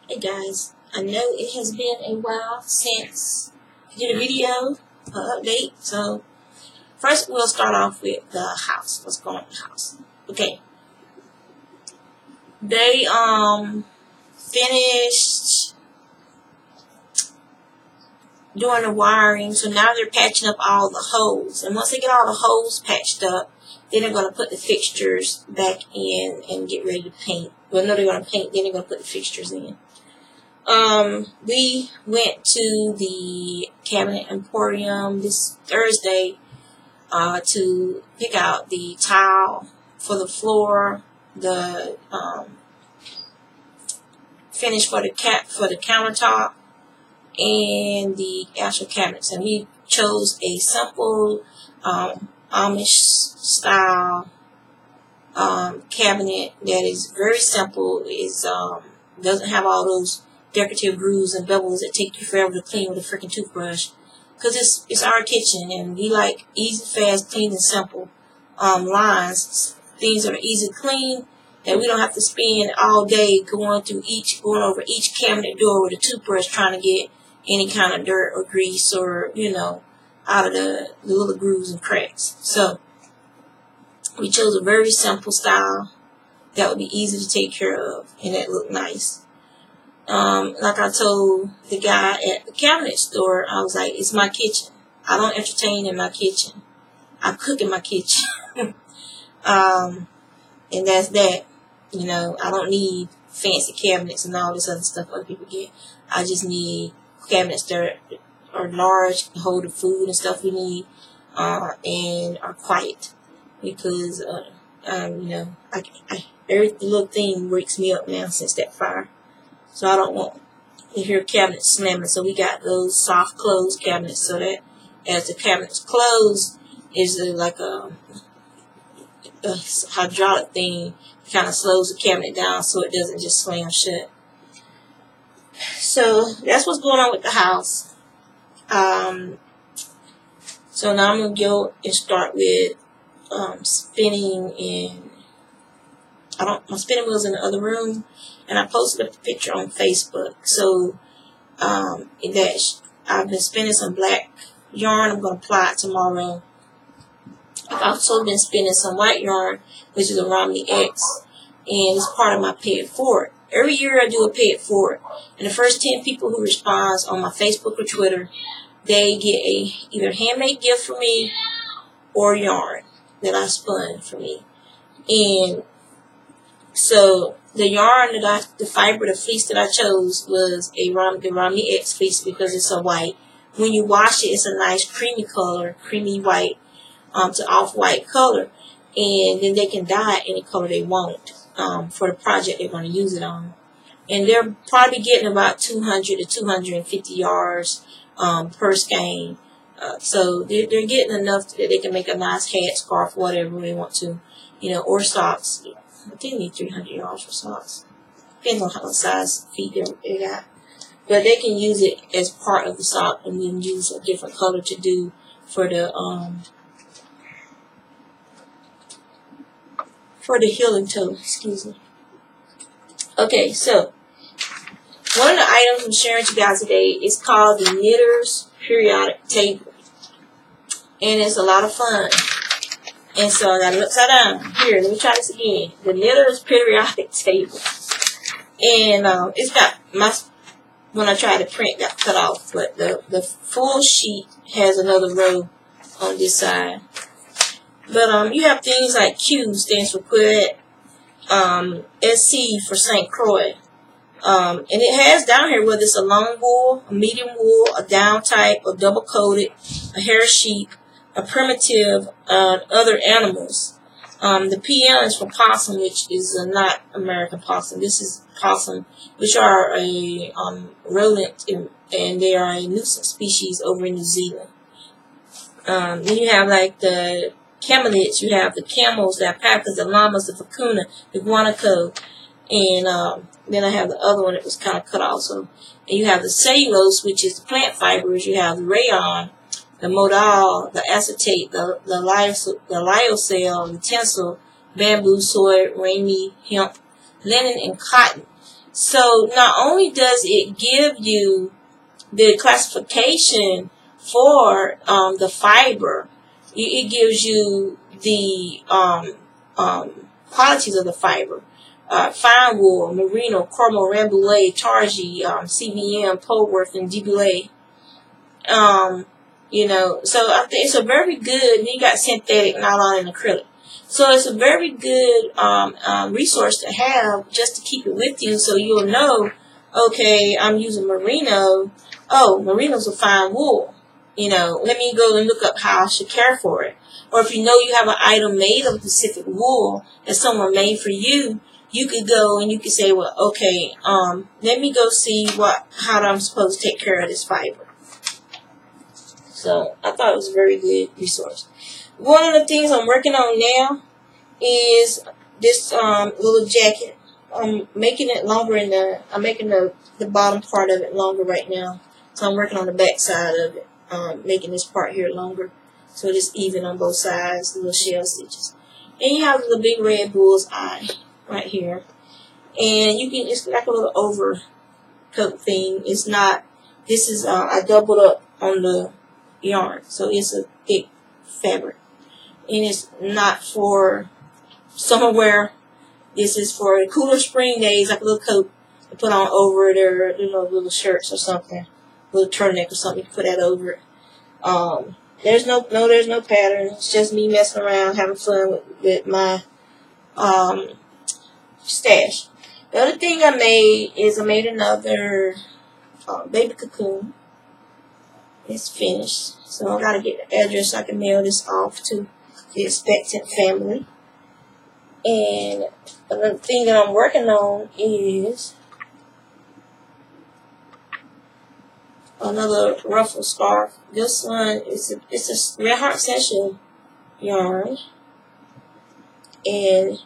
Hey guys, I know it has been a while since I did a video update, so first we'll start off with the house. What's going on with the house? Okay. They finished doing the wiring, so now they're patching up all the holes. And once they get all the holes patched up, then they're going to put the fixtures back in and get ready to paint. Well, no, they're going to paint, then they're going to put the fixtures in. We went to the Cabinet Emporium this Thursday to pick out the tile for the floor, the finish for the countertop, and the actual cabinets. And we chose a simple Amish style cabinet that is very simple. Is doesn't have all those decorative grooves and bevels that take you forever to clean with a freaking toothbrush. Because it's our kitchen and we like easy, fast, clean, and simple lines. Things that are easy to clean, and we don't have to spend all day going over each cabinet door with a toothbrush trying to get any kind of dirt or grease or, out of the little grooves and cracks. So we chose a very simple style that would be easy to take care of and that looked nice. Like I told the guy at the cabinet store, I was like, it's my kitchen. I don't entertain in my kitchen. I cook in my kitchen. And that's that. I don't need fancy cabinets and all this other stuff other people get. I just need cabinets that are large, can hold the food and stuff we need, and are quiet. Because, every little thing wakes me up now since that fire. So I don't want to hear cabinets slamming. So we got those soft close cabinets so that as the cabinets close, is like a hydraulic thing. Kind of slows the cabinet down so it doesn't just slam shut. So that's what's going on with the house. So now I'm going to go and start with spinning in. My spinning wheel's in the other room, and I posted up the picture on Facebook. So I've been spinning some black yarn. I'm going to apply it tomorrow. I've also been spinning some white yarn, which is a Romney X, and it's part of my pay it forward. Every year I do a pay it forward, and the first 10 people who responds on my Facebook or Twitter, they get either handmade gift from me or yarn that I spun for me. And so the yarn the fiber, the fleece that I chose was the Romney X fleece because it's a white. When you wash it, it's a nice creamy white to off-white color. And then they can dye it any color they want for the project they're going to use it on. And they're probably getting about 200 to 250 yards per skein. So they're getting enough that they can make a nice hat, scarf, whatever they want to, or socks. I think they need 300 yards for socks. Depends on how size feet they got. But they can use it as part of the sock and then use a different color to do for the healing toe. Excuse me. Okay, so one of the items I'm sharing with you guys today is called the Knitter's Periodic Table. And it's a lot of fun. And so I got it upside down. Here, let me try this again. The Knitter's Periodic Table. And it's got when I tried to print, got cut off. But the full sheet has another row on this side. But you have things like Q stands for Quillette, SC for St. Croix. And it has down here whether it's a long wool, a medium wool, a down type, a double coated, a hair sheep, a primitive, other animals. The PM is for possum, which is not American possum. This is possum, which are a rodent, and they are a nuisance species over in New Zealand. Then you have like the camelids, you have the camels, the alpacas, the llamas, the vicuna, the guanaco, and then I have the other one that was kind of cut off. So, and you have the cellulose, which is the plant fibers. You have the rayon, the modal, the acetate, the lyocell, the tencel, bamboo, soy, ramie, hemp, linen, and cotton. So not only does it give you the classification for the fiber, it gives you the qualities of the fiber. Fine wool, merino, cormo, rambouillet, targy, CVM, Polworth, and debouillet. You know, so I think it's a very good, and you got synthetic, nylon, and acrylic. So it's a very good resource to have just to keep it with you, so you'll know, okay, I'm using merino. Oh, merino's a fine wool. You know, let me go and look up how I should care for it. Or if you know you have an item made of specific wool that someone made for you, you could go and you could say, well, okay, let me go see how I'm supposed to take care of this fiber. So I thought it was a very good resource. One of the things I'm working on now is this little jacket. I'm making it longer I'm making the bottom part of it longer right now. So I'm working on the back side of it, making this part here longer. So it's even on both sides, the little shell stitches. And you have the big red bull's eye right here. And you can, it's like a little overcoat thing. It's not, this is, I doubled up on the yarn. So it's a thick fabric. And it's not for summer wear. This is for cooler spring days, like a little coat to put on over their little shirts or something. A little turtleneck or something, you can put that over it. There's no pattern. It's just me messing around, having fun with my stash. The other thing I made is I made another baby cocoon. It's finished. So I gotta get the address so I can mail this off to the expectant family. And another thing that I'm working on is another ruffle scarf. This one is a Red Heart Session yarn. And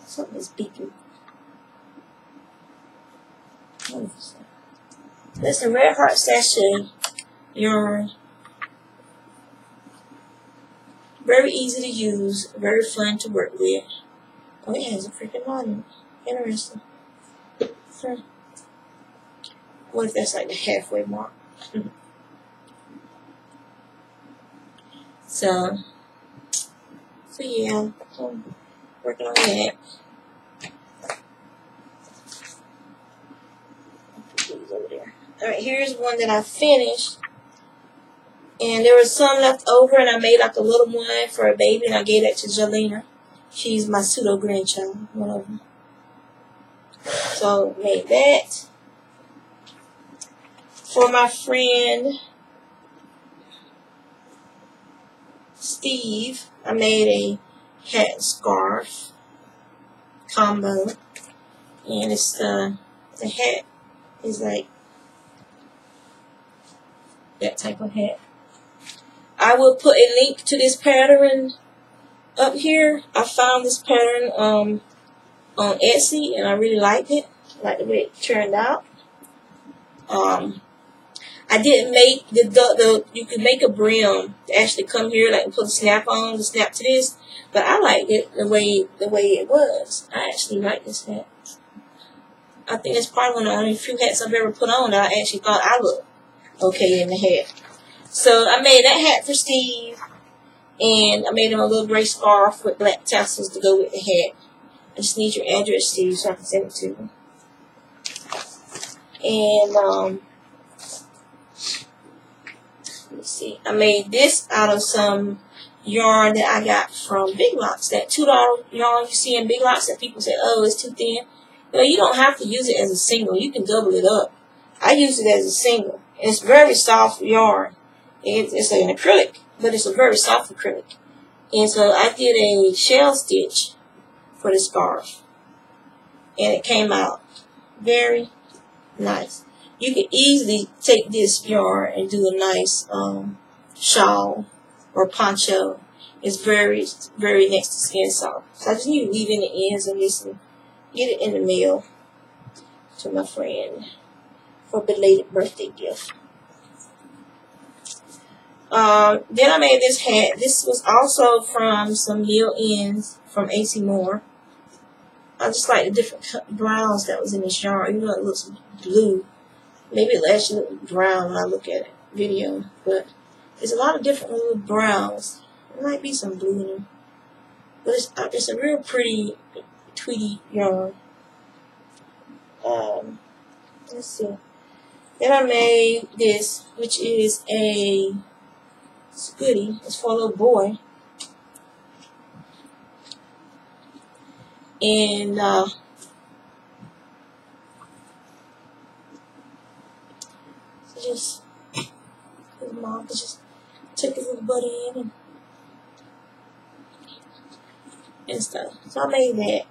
something is beeping. What is that? This is a Red Heart Session yarn. Very easy to use, very fun to work with. Oh, it has a freaking line. Interesting. What if that's like the halfway mark? So yeah, I'm working on that. Put these over there. Alright, here's one that I finished. And there was some left over, and I made like a little one for a baby, and I gave that to Jelena. She's my pseudo-grandchild, one of them. So, made that. For my friend Steve, I made a hat and scarf combo. And it's the hat is like that type of hat. I will put a link to this pattern up here. I found this pattern on Etsy, and I really liked it. I like the way it turned out. I didn't make you could make a brim to actually come here, like put a snap on, to snap to this. But I liked it the way it was. I actually like this hat. I think it's probably one of the only few hats I've ever put on that I actually thought I looked okay in the hat. So I made that hat for Steve, and I made him a little gray scarf with black tassels to go with the hat. I just need your address, Steve, so I can send it to you. And let's see, I made this out of some yarn that I got from Big Lots. That $2 yarn you see in Big Lots that people say, oh, it's too thin. Well, you don't have to use it as a single. You can double it up. I use it as a single. It's very soft yarn. It's an acrylic, but it's a very soft acrylic. And so I did a shell stitch for the scarf. And it came out very nice. You can easily take this yarn and do a nice shawl or poncho. It's very, very next to skin soft. So I just need to weave in the ends of this and get it in the mail to my friend for a belated birthday gift. Then I made this hat. This was also from some Mill Ends from AC Moore. I just like the different browns that was in this yarn. Even though it looks blue, maybe it actually looks brown when I look at it video. But there's a lot of different little browns. There might be some blue in them, but it's a real pretty tweedy yarn. Let's see. Then I made this, which is a goodie. It's for a little boy. And just his mom just took his little buddy in and stuff. So I made that.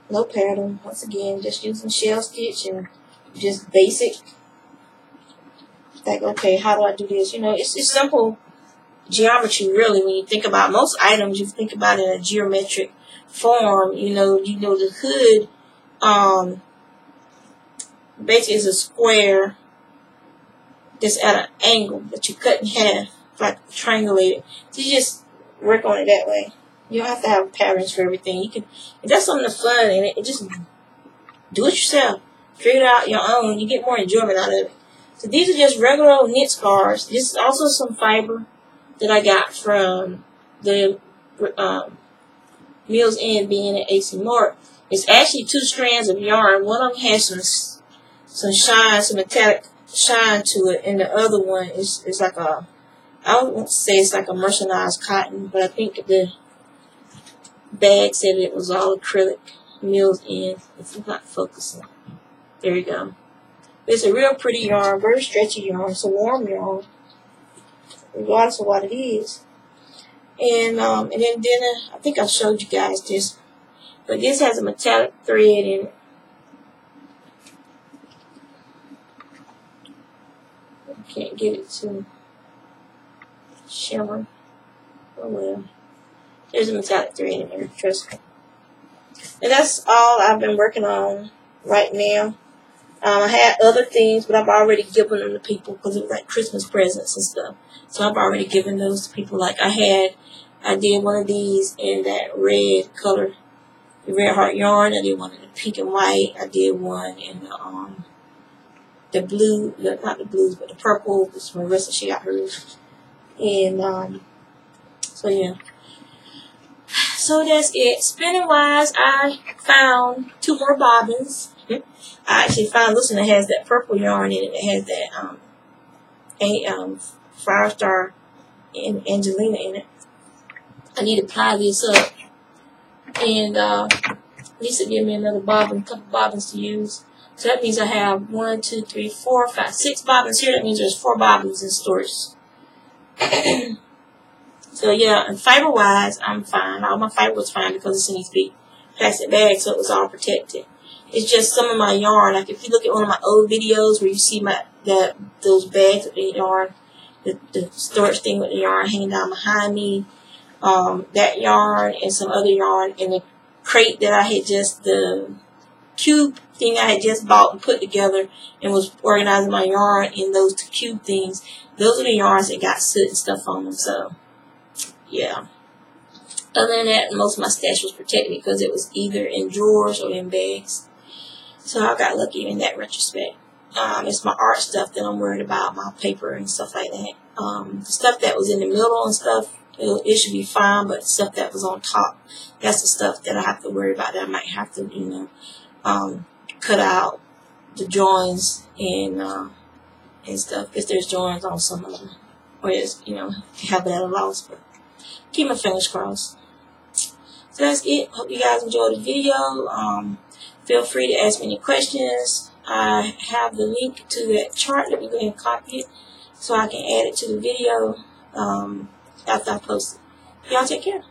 No pattern. Once again, just using shell stitch and just basic. Like, okay, how do I do this? You know, it's just simple geometry, really. When you think about most items, you think about it in a geometric form. You know the hood basically is a square that's at an angle that you cut in half, like triangulated. So you just work on it that way. You don't have to have patterns for everything. You can, if that's something that's fun in it, just do it yourself. Figure it out your own. You get more enjoyment out of it. So these are just regular old knit scarves. This is also some fiber that I got from the Mills End being at AC Moore. It's actually 2 strands of yarn. One of them has some shine, some metallic shine to it, and the other one is like a, I won't say it's like a mercerized cotton, but I think the bag said it was all acrylic. Mills End. It's not focusing. There you go. It's a real pretty yarn, very stretchy yarn. It's a warm yarn, regardless of what it is. And then I think I showed you guys this, but this has a metallic thread in it. I can't get it to shimmer. Oh well. There's a metallic thread in there, trust me. And that's all I've been working on right now. I had other things, but I've already given them to people because it was like Christmas presents and stuff. So I've already given those to people. Like I did one of these in that red color, the red heart yarn. I did one in the pink and white. I did one in the blue, not the blues, but the purple. This is Marissa, she got hers. And so yeah. So that's it. Spinning wise, I found 2 more bobbins. I actually found this one that has that purple yarn in it. It has that Fire Star and Angelina in it. I need to ply this up, and Lisa gave me another bobbin, a couple bobbins to use. So that means I have 1, 2, 3, 4, 5, 6 bobbins here. That means there's 4 bobbins in storage. So yeah, and fiber wise, I'm fine. All my fiber was fine because it's in these big plastic bags, so it was all protected. It's just some of my yarn. Like if you look at one of my old videos where you see those bags with the yarn, the storage thing with the yarn hanging down behind me, that yarn and some other yarn in the crate that I had the cube thing I had just bought and put together and was organizing my yarn in those 2 cube things. Those are the yarns that got soot and stuff on them. So yeah. Other than that, most of my stash was protected because it was either in drawers or in bags. So I got lucky in that retrospect. It's my art stuff that I'm worried about, my paper and stuff like that. The stuff that was in the middle and stuff, it should be fine, but stuff that was on top, that's the stuff that I have to worry about, that I might have to, cut out the joins and stuff, if there's joins on some of them. Or just, have that at a loss, but keep my fingers crossed. So that's it. Hope you guys enjoyed the video. Feel free to ask me any questions. I have the link to that chart. Let me go ahead and copy it so I can add it to the video after I post it. Y'all take care.